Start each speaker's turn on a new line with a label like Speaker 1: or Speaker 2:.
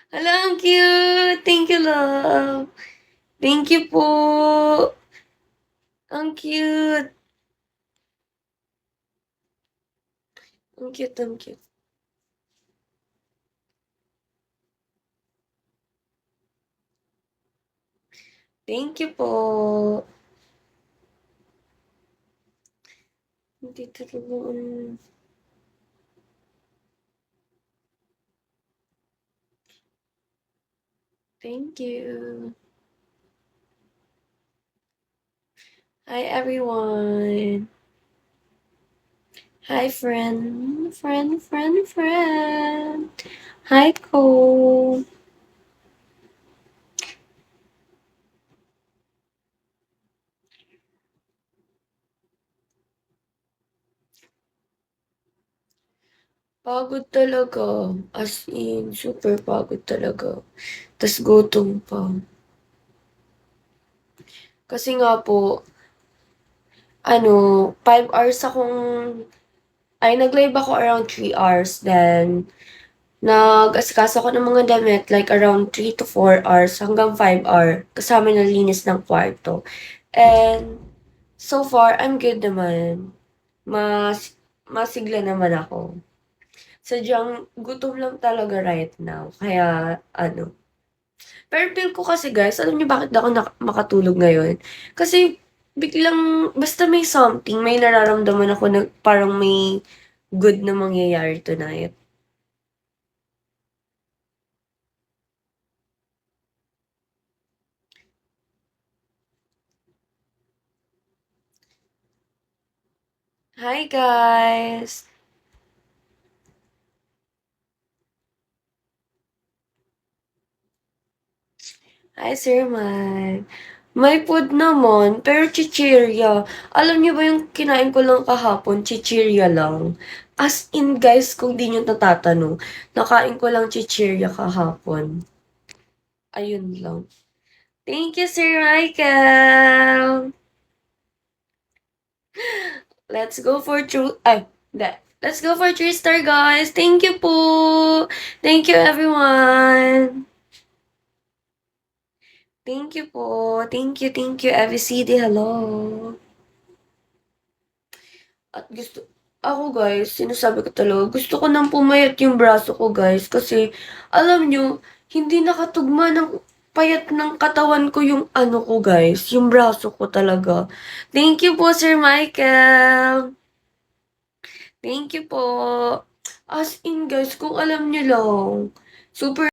Speaker 1: Hala, ang cute! Thank you, love. Thank you po. Ang cute. Ang cute, ang cute. Thank you po. Dito naman. Thank you. Hi, everyone. Hi, friend. Friend, friend, friend. Hi, Cole. Pagod talaga. As in, super pagod talaga. Tas gutom pa. Kasi nga po, 5 hours nag-live ako around 3 hours. Then, nag-asikaso ako ng mga damit like around 3 to 4 hours hanggang 5 hour. Kasama na linis ng kwarto. And, so far, I'm good naman. Masigla naman ako. Sadyang gutom lang talaga right now. Kaya, pero feel ko kasi guys, alam niyo bakit ako makatulog ngayon? Kasi biglang, basta may something, may nararamdaman ako na parang may good na mangyayari tonight. Hi guys! Hi Sir Mike! May food naman, pero chichirya. Alam niyo ba yung kinain ko lang kahapon, chichirya lang. As in guys, kung di niyo natatanong, nakain ko lang chichirya kahapon. Ayun lang. Thank you, Sir Michael! Let's go for Let's go for 3-star, guys! Thank you po! Thank you, everyone! Thank you po! Thank you, FCD, hello! At ako guys, sinasabi ko talaga, gusto ko nang pumayat yung braso ko guys, kasi alam nyo, hindi nakatugma ng payat ng katawan ko yung ano ko guys, yung braso ko talaga. Thank you po Sir Michael! Thank you po! As in guys, kung alam nyo lang, super